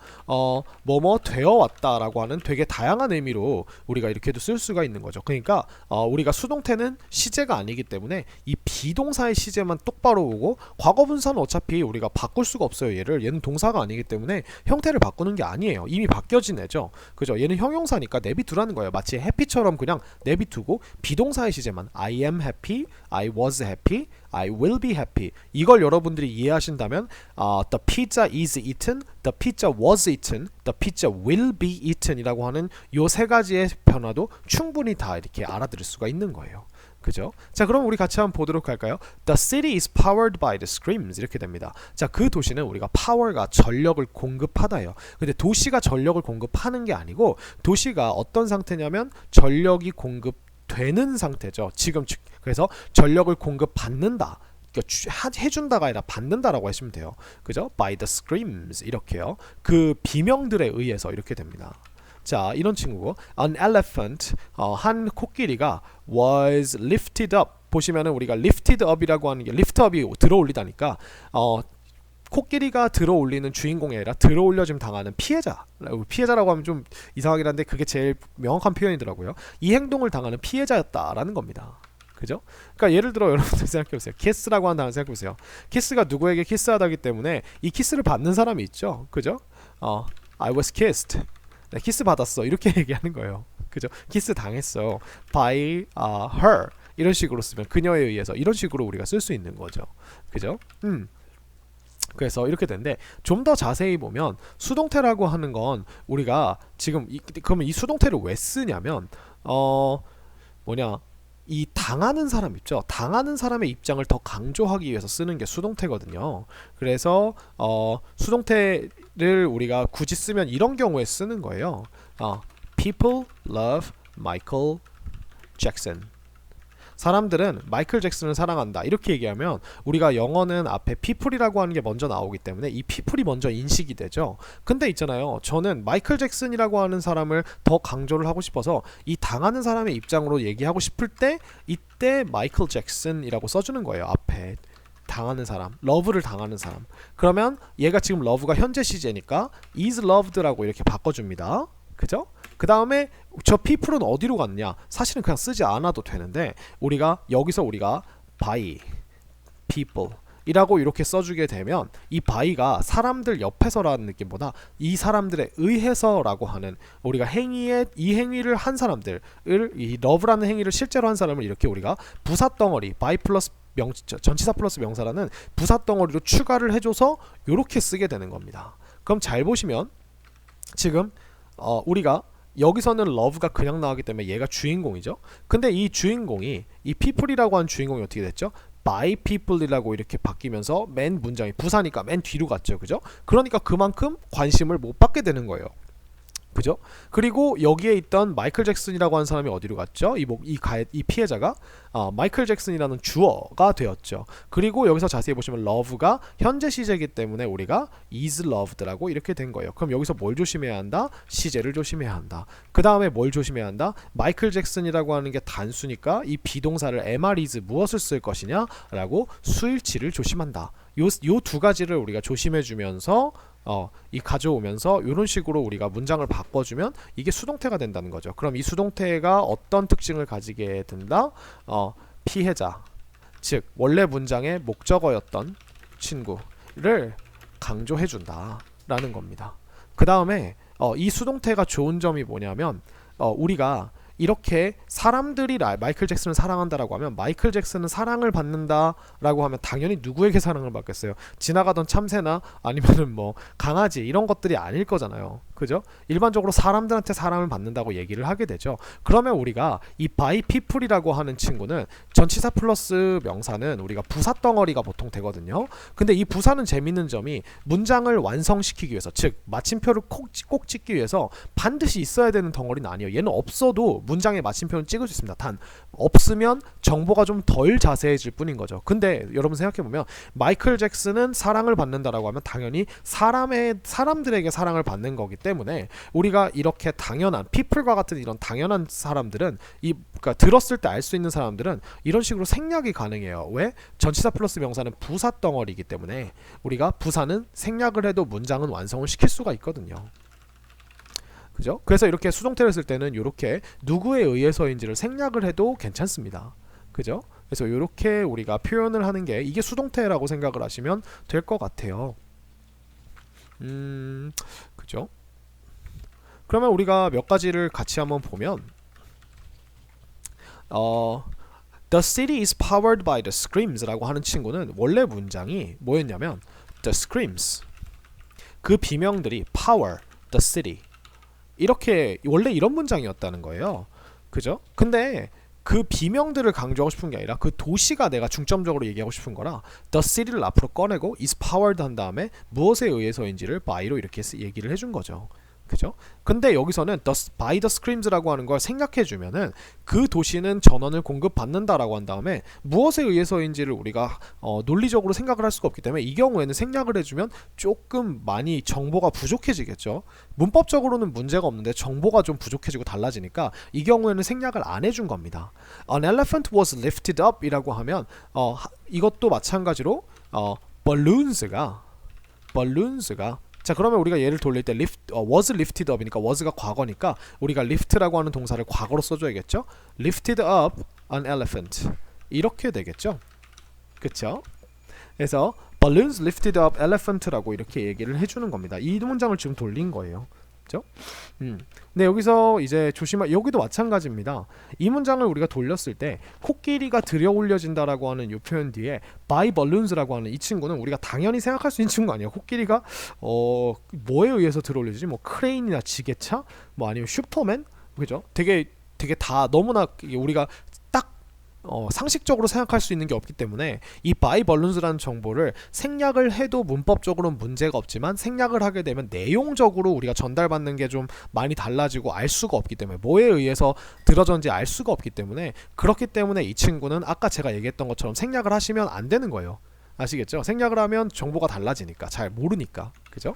뭐뭐 되어 왔다라고 하는 되게 다양한 의미로 우리가 이렇게도 쓸 수가 있는 거죠. 그러니까 우리가 수동태는 시제가 아니기 때문에 이 비동사의 시제만 똑바로 오고 과거분사는 어차피 우리가 바꿀 수가 없어요. 얘는 동사가 아니기 때문에 형태를 바꾸는 게 아니에요. 이미 바뀌어진 애죠. 그죠? 얘는 형용사니까 내비두라는 거예요. 마치 happy처럼 그냥 내비두고 비동사의 시제만 I am happy, I was happy, I will be happy, 이걸 여러분들이 이해하신다면 the pizza is eaten, the pizza was eaten, the pizza will be eaten 이라고 하는 요 세 가지의 변화도 충분히 다 이렇게 알아들을 수가 있는 거예요. 그죠? 자, 그럼 우리 같이 한번 보도록 할까요? The city is powered by the screams 이렇게 됩니다. 자, 그 도시는 우리가 power가 전력을 공급하다예요. 근데 도시가 전력을 공급하는 게 아니고 도시가 어떤 상태냐면 전력이 공급되는 상태죠. 지금 그래서 전력을 공급받는다, 그러니까 해준다가 아니라 받는다라고 하시면 돼요. 그죠? By the screams 이렇게요. 그 비명들에 의해서 이렇게 됩니다. 자, 이런 친구고 an elephant, 한 코끼리가 was lifted up. 보시면은 우리가 lifted up이라고 하는 게 lift up이 들어올리다니까 코끼리가 들어올리는 주인공이 아니라 들어올려짐 당하는 피해자라고 하면 좀 이상하긴 한데 그게 제일 명확한 표현이더라고요. 이 행동을 당하는 피해자였다라는 겁니다. 그죠? 그러니까 예를 들어 여러분들 생각해보세요. 키스라고 하는 단어 생각해보세요. 키스가 누구에게 키스하다기 때문에 이 키스를 받는 사람이 있죠. 그죠? I was kissed. 네, 키스 받았어. 이렇게 얘기하는 거예요. 그죠? 키스 당했어. by her. 이런 식으로 쓰면 그녀에 의해서 이런 식으로 우리가 쓸 수 있는 거죠. 그죠? 그래서 이렇게 되는데 좀 더 자세히 보면 수동태라고 하는 건 우리가 지금 그러면 이 수동태를 왜 쓰냐면 이 당하는 사람 있죠. 당하는 사람의 입장을 더 강조하기 위해서 쓰는 게 수동태거든요. 그래서 수동태를 우리가 굳이 쓰면 이런 경우에 쓰는 거예요. People love Michael Jackson. 사람들은 마이클 잭슨을 사랑한다 이렇게 얘기하면 우리가 영어는 앞에 people이라고 하는 게 먼저 나오기 때문에 이 people이 먼저 인식이 되죠. 근데 있잖아요, 저는 마이클 잭슨이라고 하는 사람을 더 강조를 하고 싶어서 이 당하는 사람의 입장으로 얘기하고 싶을 때 이때 마이클 잭슨이라고 써주는 거예요. 앞에 당하는 사람, 러브를 당하는 사람. 그러면 얘가 지금 러브가 현재 시제니까 is loved라고 이렇게 바꿔줍니다. 그죠? 그 다음에 저 people은 어디로 갔냐? 사실은 그냥 쓰지 않아도 되는데 여기서 우리가 by people 이라고 이렇게 써주게 되면 이 by가 사람들 옆에서라는 느낌보다 이 사람들에 의해서라고 하는 우리가 이 행위를 한 사람들을, 이 love라는 행위를 실제로 한 사람을 이렇게 우리가 부사덩어리 by 플러스 전치사 플러스 명사라는 부사덩어리로 추가를 해줘서 이렇게 쓰게 되는 겁니다. 그럼 잘 보시면 지금 우리가 여기서는 love가 그냥 나오기 때문에 얘가 주인공이죠. 근데 이 주인공이 이 people이라고 하는 주인공이 어떻게 됐죠? by people이라고 이렇게 바뀌면서 맨 문장이 부사니까 맨 뒤로 갔죠. 그죠? 그러니까 그만큼 관심을 못 받게 되는 거예요. 그죠? 그리고 여기에 있던 마이클 잭슨이라고 하는 사람이 어디로 갔죠? 이 피해자가 마이클 잭슨이라는 주어가 되었죠. 그리고 여기서 자세히 보시면 love가 현재 시제이기 때문에 우리가 is loved라고 이렇게 된 거예요. 그럼 여기서 뭘 조심해야 한다? 시제를 조심해야 한다. 그 다음에 뭘 조심해야 한다? 마이클 잭슨이라고 하는 게 단수니까 이 비동사를 am, is 무엇을 쓸 것이냐? 라고 수일치를 조심한다. 요 두 가지를 우리가 조심해주면서 이 가져오면서 이런 식으로 우리가 문장을 바꿔주면 이게 수동태가 된다는 거죠. 그럼 이 수동태가 어떤 특징을 가지게 된다? 피해자, 즉 원래 문장의 목적어였던 친구를 강조해준다 라는 겁니다. 그 다음에 이 수동태가 좋은 점이 뭐냐면 우리가 이렇게 사람들이 마이클 잭슨을 사랑한다라고 하면 마이클 잭슨은 사랑을 받는다라고 하면 당연히 누구에게 사랑을 받겠어요? 지나가던 참새나 아니면은 뭐 강아지 이런 것들이 아닐 거잖아요. 그죠? 일반적으로 사람들한테 사랑을 받는다고 얘기를 하게 되죠. 그러면 우리가 이 by people이라고 하는 친구는 전치사 플러스 명사는 우리가 부사 덩어리가 보통 되거든요. 근데 이 부사는 재밌는 점이 문장을 완성시키기 위해서, 즉 마침표를 꼭 찍기 위해서 반드시 있어야 되는 덩어리는 아니에요. 얘는 없어도 문장에 마침표는 찍을 수 있습니다. 단 없으면 정보가 좀 덜 자세해질 뿐인 거죠. 근데 여러분 생각해보면 마이클 잭슨은 사랑을 받는다라고 하면 당연히 사람들에게 사랑을 받는 거기 때문에 우리가 이렇게 당연한 people과 같은 이런 당연한 사람들은 그러니까 들었을 때 알 수 있는 사람들은 이런 식으로 생략이 가능해요. 왜? 전치사 플러스 명사는 부사 덩어리이기 때문에 우리가 부사는 생략을 해도 문장은 완성을 시킬 수가 있거든요. 그죠? 그래서 이렇게 수동태를 쓸 때는 이렇게 누구에 의해서인지를 생략을 해도 괜찮습니다. 그죠? 그래서 이렇게 우리가 표현을 하는 게 이게 수동태라고 생각을 하시면 될 것 같아요. 그죠? 그러면 우리가 몇 가지를 같이 한번 보면 The city is powered by the screams 라고 하는 친구는 원래 문장이 뭐였냐면 The screams, 그 비명들이 power the city, 이렇게 원래 이런 문장이었다는 거예요. 그죠? 근데 그 비명들을 강조하고 싶은 게 아니라 그 도시가 내가 중점적으로 얘기하고 싶은 거라 the city를 앞으로 꺼내고 is powered 한 다음에 무엇에 의해서인지를 by로 이렇게 얘기를 해준 거죠. 그죠? 근데 여기서는 by the screams라고 하는 걸 생략해주면은 그 도시는 전원을 공급받는다라고 한 다음에 무엇에 의해서인지를 우리가 논리적으로 생각을 할 수가 없기 때문에 이 경우에는 생략을 해주면 조금 많이 정보가 부족해지겠죠. 문법적으로는 문제가 없는데 정보가 좀 부족해지고 달라지니까 이 경우에는 생략을 안 해준 겁니다. An elephant was lifted up 이라고 하면 이것도 마찬가지로 balloons가 자, 그러면 우리가 얘를 돌릴 때 was lifted up이니까 was가 과거니까 우리가 lift라고 하는 동사를 과거로 써줘야겠죠. lifted up an elephant 이렇게 되겠죠. 그쵸? 그래서 balloons lifted up elephant라고 이렇게 얘기를 해주는 겁니다. 이 문장을 지금 돌린 거예요. 그죠? 근데 여기서 이제 여기도 마찬가지입니다. 이 문장을 우리가 돌렸을 때 코끼리가 들여 올려진다라고 하는 이 표현 뒤에 by balloons라고 하는 이 친구는 우리가 당연히 생각할 수 있는 친구 아니에요. 코끼리가 뭐에 의해서 들어 올려지지? 뭐 크레인이나 지게차? 뭐 아니면 슈퍼맨? 그죠? 되게 다 너무나 우리가 상식적으로 생각할 수 있는 게 없기 때문에 이 by balloons라는 정보를 생략을 해도 문법적으로는 문제가 없지만 생략을 하게 되면 내용적으로 우리가 전달받는 게 좀 많이 달라지고 알 수가 없기 때문에 뭐에 의해서 들어졌는지 알 수가 없기 때문에 그렇기 때문에 이 친구는 아까 제가 얘기했던 것처럼 생략을 하시면 안 되는 거예요. 아시겠죠? 생략을 하면 정보가 달라지니까 잘 모르니까 그죠?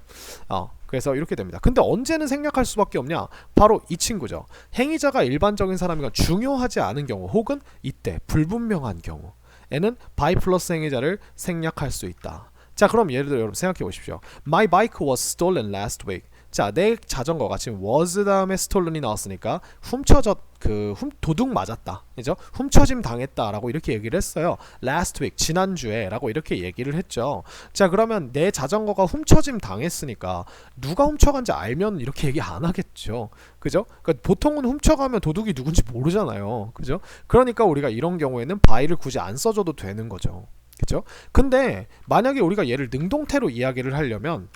그래서 이렇게 됩니다. 근데 언제는 생략할 수밖에 없냐? 바로 이 친구죠. 행위자가 일반적인 사람이건 중요하지 않은 경우 혹은 이때 불분명한 경우에는 by 플러스 행위자를 생략할 수 있다. 자, 그럼 예를 들어 여러분 생각해 보십시오. My bike was stolen last week. 자, 내 자전거가 지금 was 다음에 stolen이 나왔으니까 도둑 맞았다. 그죠? 훔쳐짐 당했다라고 이렇게 얘기를 했어요. last week, 지난주에 라고 이렇게 얘기를 했죠. 자, 그러면 내 자전거가 훔쳐짐 당했으니까 누가 훔쳐간지 알면 이렇게 얘기 안 하겠죠. 그죠? 그러니까 보통은 훔쳐가면 도둑이 누군지 모르잖아요. 그죠? 그러니까 우리가 이런 경우에는 by를 굳이 안 써줘도 되는 거죠. 그죠? 근데 만약에 우리가 얘를 능동태로 이야기를 하려면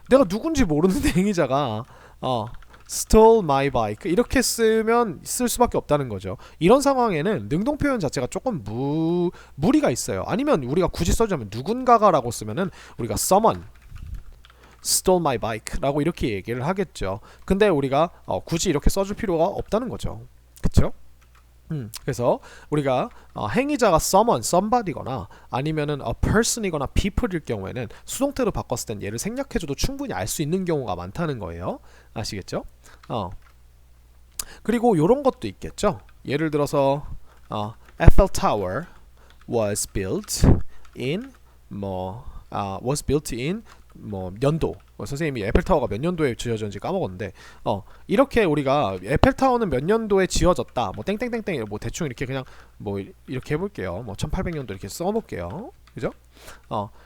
내가 누군지 모르는데 행위자가 stole my bike 이렇게 쓸 수밖에 없다는 거죠. 이런 상황에는 능동 표현 자체가 조금 무리가 있어요. 아니면 우리가 굳이 써주자면 누군가가 라고 쓰면은 우리가 someone stole my bike 라고 이렇게 얘기를 하겠죠. 근데 우리가 굳이 이렇게 써줄 필요가 없다는 거죠. 그쵸? 그래서 우리가 행위자가 someone, somebody거나 아니면은 a person이거나 people일 경우에는 수동태로 바꿨을 땐 얘를 생략해줘도 충분히 알 수 있는 경우가 많다는 거예요. 아시겠죠? 그리고 요런 것도 있겠죠. 예를 들어서 Eiffel Tower was built in 연도. 선생님이 에펠타워가 몇 년도에 지어졌는지 까먹었는데 이렇게 우리가 에펠타워는 몇 년도에 지어졌다 뭐 땡땡땡땡 뭐 대충 이렇게 그냥 뭐 이렇게 해볼게요. 뭐 1800년도 이렇게 써볼게요. 그죠?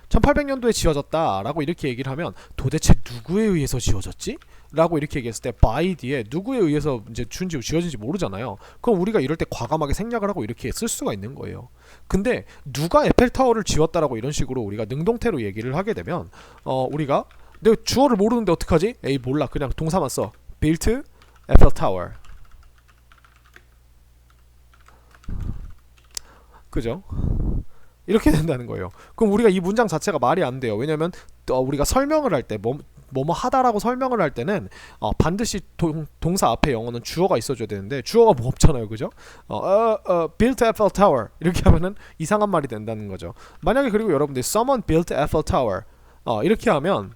1800년도에 지어졌다라고 이렇게 얘기를 하면 도대체 누구에 의해서 지어졌지? 라고 이렇게 얘기했을 때 by 뒤에 누구에 의해서 이제 지어진지 모르잖아요. 그럼 우리가 이럴 때 과감하게 생략을 하고 이렇게 쓸 수가 있는 거예요. 근데 누가 에펠타워를 지었다라고 이런 식으로 우리가 능동태로 얘기를 하게 되면 우리가 내가 주어를 모르는데 어떡하지? 에이 몰라 그냥 동사만 써. built Eiffel Tower. 그죠? 이렇게 된다는 거예요. 그럼 우리가 이 문장 자체가 말이 안 돼요. 왜냐면 우리가 설명을 할 때 뭐뭐 하다라고 설명을 할 때는 반드시 동사 앞에 영어는 주어가 있어줘야 되는데 주어가 뭐 없잖아요. 그죠? built Eiffel Tower 이렇게 하면은 이상한 말이 된다는 거죠. 만약에 그리고 여러분들 someone built Eiffel Tower 이렇게 하면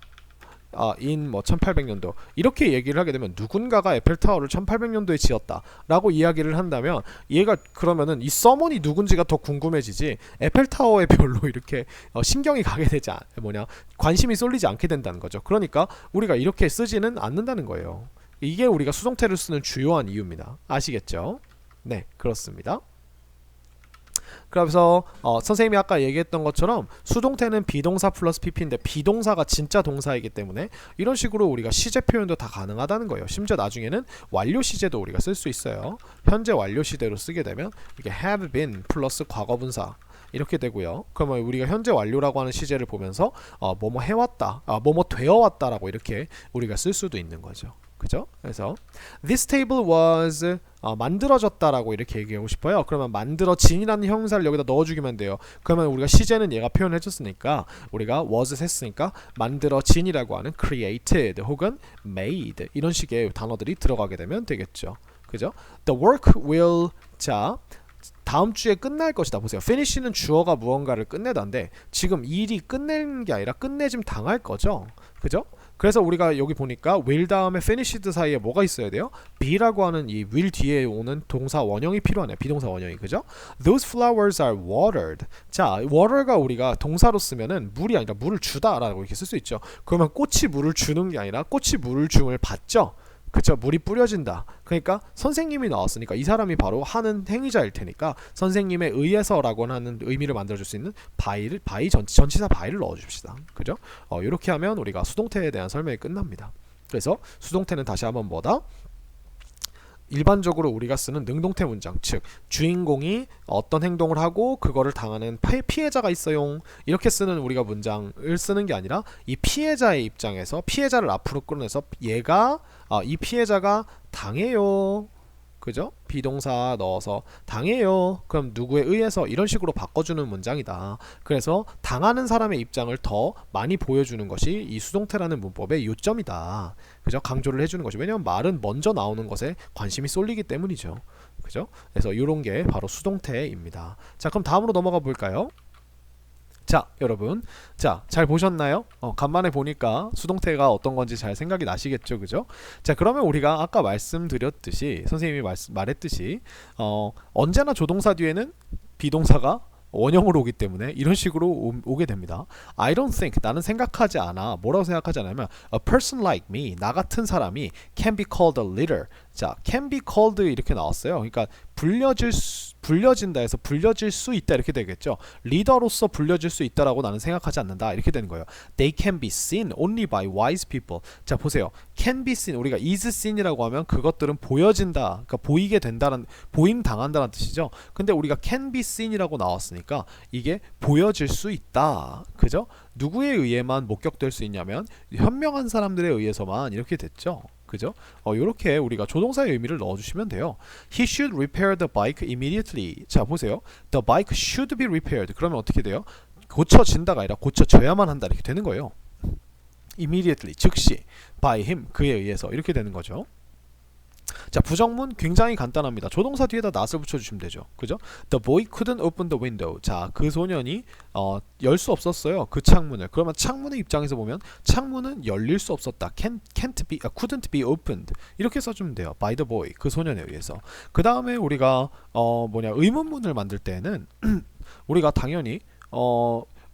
in 1800년도 이렇게 얘기를 하게 되면 누군가가 에펠타워를 1800년도에 지었다 라고 이야기를 한다면 얘가 그러면은 이 someone이 누군지가 더 궁금해지지 에펠타워에 별로 이렇게 신경이 가게 되지 관심이 쏠리지 않게 된다는 거죠. 그러니까 우리가 이렇게 쓰지는 않는다는 거예요. 이게 우리가 수동태를 쓰는 주요한 이유입니다. 아시겠죠? 네, 그렇습니다. 그래서 선생님이 아까 얘기했던 것처럼 수동태는 비동사 플러스 pp인데 비동사가 진짜 동사이기 때문에 이런 식으로 우리가 시제 표현도 다 가능하다는 거예요. 심지어 나중에는 완료 시제도 우리가 쓸 수 있어요. 현재 완료 시제로 쓰게 되면 이게 have been 플러스 과거분사 이렇게 되고요. 그러면 우리가 현재 완료라고 하는 시제를 보면서 뭐뭐 해왔다, 뭐뭐 되어왔다라고 이렇게 우리가 쓸 수도 있는 거죠. 그죠? 그래서 this table was 만들어졌다라고 이렇게 얘기하고 싶어요. 그러면 만들어진이라는 형용사를 여기다 넣어주기만 돼요. 그러면 우리가 시제는 얘가 표현해줬으니까 우리가 was 했으니까 만들어진이라고 하는 created 혹은 made 이런 식의 단어들이 들어가게 되면 되겠죠. 그죠? The work will 자 다음 주에 끝날 것이다. 보세요. finish는 주어가 무언가를 끝내다인데 지금 일이 끝내는 게 아니라 끝내짐 당할 거죠. 그죠? 그래서 우리가 여기 보니까 will 다음에 finished 사이에 뭐가 있어야 돼요? be라고 하는 이 will 뒤에 오는 동사 원형이 필요하네. 비동사 원형이. 그죠? Those flowers are watered. 자, water가 우리가 동사로 쓰면은 물이 아니라 물을 주다라고 이렇게 쓸 수 있죠. 그러면 꽃이 물을 주는 게 아니라 꽃이 물을 줌을 받죠. 그쵸? 물이 뿌려진다. 그러니까 선생님이 나왔으니까 이 사람이 바로 하는 행위자일 테니까 선생님에 의해서라고 하는 의미를 만들어줄 수 있는 전치사 by를 넣어줍시다. 그죠? 이렇게 하면 우리가 수동태에 대한 설명이 끝납니다. 그래서 수동태는 다시 한번 뭐다? 일반적으로 우리가 쓰는 능동태 문장, 즉 주인공이 어떤 행동을 하고 그거를 당하는 피해자가 있어요. 이렇게 쓰는 우리가 문장을 쓰는 게 아니라 이 피해자의 입장에서 피해자를 앞으로 끌어내서 얘가 이 피해자가 당해요. 그죠? 비동사 넣어서 당해요. 그럼 누구에 의해서 이런 식으로 바꿔주는 문장이다. 그래서 당하는 사람의 입장을 더 많이 보여주는 것이 이 수동태라는 문법의 요점이다. 그죠? 강조를 해주는 것이. 왜냐하면 말은 먼저 나오는 것에 관심이 쏠리기 때문이죠. 그죠? 그래서 이런 게 바로 수동태입니다. 자, 그럼 다음으로 넘어가 볼까요? 자, 여러분, 잘 보셨나요? 간만에 보니까 수동태가 어떤 건지 잘 생각이 나시겠죠, 그죠? 자, 그러면 우리가 아까 말씀드렸듯이 선생님이 말했듯이 언제나 조동사 뒤에는 비동사가 원형으로 오기 때문에 이런 식으로 오게 됩니다. I don't think 나는 생각하지 않아. 뭐라고 생각하지 않으면 a person like me 나 같은 사람이 can be called a leader. 자, can be called 이렇게 나왔어요. 그러니까 불려진다 해서 불려질 수 있다 이렇게 되겠죠. 리더로서 불려질 수 있다라고 나는 생각하지 않는다 이렇게 되는 거예요. They can be seen only by wise people. 자, 보세요. can be seen 우리가 is seen이라고 하면 그것들은 보여진다. 그러니까 보이게 된다는 보임 당한다는 뜻이죠. 근데 우리가 can be seen이라고 나왔으니까 이게 보여질 수 있다. 그죠? 누구에 의해만 목격될 수 있냐면 현명한 사람들에 의해서만 이렇게 됐죠. 그죠? 이렇게 우리가 조동사의 의미를 넣어주시면 돼요. He should repair the bike immediately. 자, 보세요. The bike should be repaired. 그러면 어떻게 돼요? 고쳐진다가 아니라 고쳐져야만 한다 이렇게 되는 거예요. Immediately, 즉시. By him, 그에 의해서 이렇게 되는 거죠. 자, 부정문 굉장히 간단합니다. 조동사 뒤에다 not을 붙여주시면 되죠. 그죠? The boy couldn't open the window. 자, 그 소년이 열 수 없었어요. 그 창문을. 그러면 창문의 입장에서 보면 창문은 열릴 수 없었다. couldn't be opened. 이렇게 써주면 돼요. By the boy. 그 소년에 의해서. 그 다음에 우리가 의문문을 만들 때는 우리가 당연히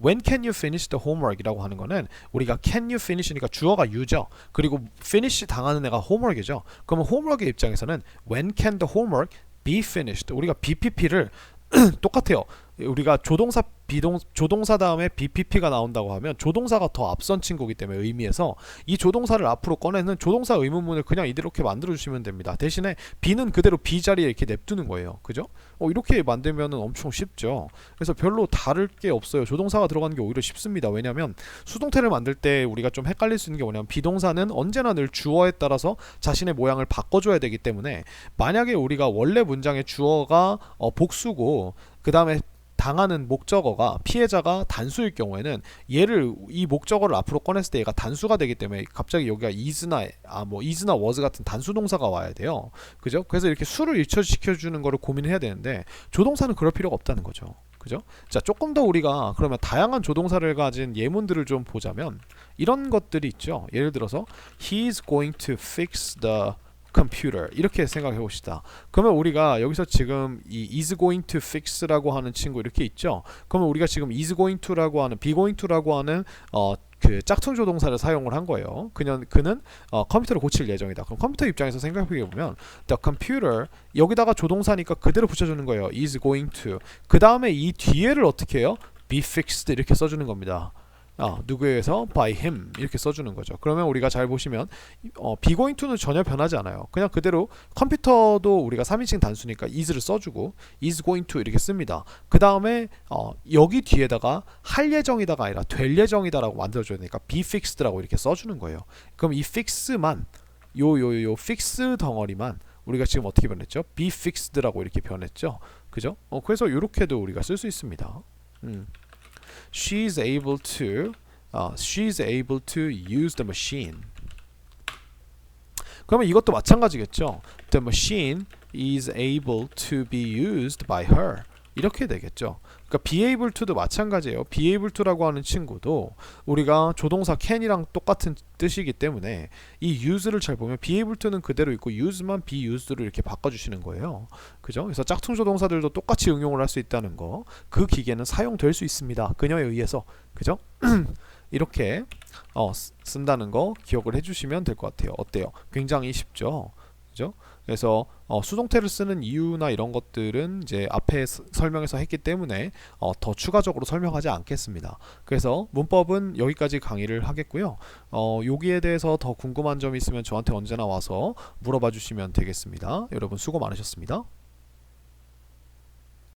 When can you finish the homework? 이라고 하는 거는 우리가 can you finish니까 주어가 you죠. 그리고 finish 당하는 애가 homework이죠. 그러면 homework의 입장에서는 when can the homework be finished? 우리가 BPP를 똑같아요. 우리가 조동사 조동사 다음에 BPP가 나온다고 하면 조동사가 더 앞선 친구이기 때문에 의미에서 이 조동사를 앞으로 꺼내는 조동사 의문문을 그냥 이렇게 만들어 주시면 됩니다. 대신에 B는 그대로 B 자리에 이렇게 냅두는 거예요. 그죠? 이렇게 만들면 엄청 쉽죠. 그래서 별로 다를 게 없어요. 조동사가 들어가는 게 오히려 쉽습니다. 왜냐하면 수동태를 만들 때 우리가 좀 헷갈릴 수 있는 게 뭐냐면 비동사는 언제나 늘 주어에 따라서 자신의 모양을 바꿔줘야 되기 때문에 만약에 우리가 원래 문장의 주어가 복수고 그 다음에 당하는 목적어가 피해자가 단수일 경우에는 얘를 이 목적어를 앞으로 꺼냈을 때 얘가 단수가 되기 때문에 갑자기 여기가 is나 is나 was 같은 단수 동사가 와야 돼요. 그죠? 그래서 이렇게 수를 일처시켜 주는 거를 고민해야 되는데 조동사는 그럴 필요가 없다는 거죠. 그죠? 자, 조금 더 우리가 그러면 다양한 조동사를 가진 예문들을 좀 보자면 이런 것들이 있죠. 예를 들어서 he's going to fix the computer 이렇게 생각해 봅시다. 그러면 우리가 여기서 지금 이 is going to fix라고 하는 친구 이렇게 있죠. 그러면 우리가 지금 is going to라고 하는 be going to라고 하는 그 짝퉁 조동사를 사용을 한 거예요. 그는 컴퓨터를 고칠 예정이다. 그럼 컴퓨터 입장에서 생각해 보면 the computer 여기다가 조동사니까 그대로 붙여주는 거예요. is going to 그 다음에 이 뒤에를 어떻게 해요? be fixed 이렇게 써주는 겁니다. 누구에 의해서 by him 이렇게 써주는 거죠. 그러면 우리가 잘 보시면 be going to는 전혀 변하지 않아요. 그냥 그대로 컴퓨터도 우리가 3인칭 단수니까 is를 써주고 is going to 이렇게 씁니다. 그 다음에 여기 뒤에다가 할 예정이다가 아니라 될 예정이다라고 만들어줘야 되니까 be fixed라고 이렇게 써주는 거예요. 그럼 이 fix만 요 fix 덩어리만 우리가 지금 어떻게 변했죠? be fixed라고 이렇게 변했죠. 그죠? 그래서 이렇게도 우리가 쓸 수 있습니다. She's able to use the machine. 그러면 이것도 마찬가지겠죠. The machine is able to be used by her. 이렇게 되겠죠. 그러니까 be able to도 마찬가지예요. be able to라고 하는 친구도 우리가 조동사 can이랑 똑같은 뜻이기 때문에 이 use를 잘 보면 be able to는 그대로 있고 use만 be used로 이렇게 바꿔주시는 거예요. 그죠? 그래서 짝퉁 조동사들도 똑같이 응용을 할 수 있다는 거. 그 기계는 사용될 수 있습니다. 그녀에 의해서. 그죠? 이렇게 쓴다는 거 기억을 해주시면 될 것 같아요. 어때요? 굉장히 쉽죠? 그죠? 그래서 수동태를 쓰는 이유나 이런 것들은 이제 앞에 설명해서 했기 때문에 더 추가적으로 설명하지 않겠습니다. 그래서 문법은 여기까지 강의를 하겠고요. 여기에 대해서 더 궁금한 점이 있으면 저한테 언제나 와서 물어봐 주시면 되겠습니다. 여러분 수고 많으셨습니다.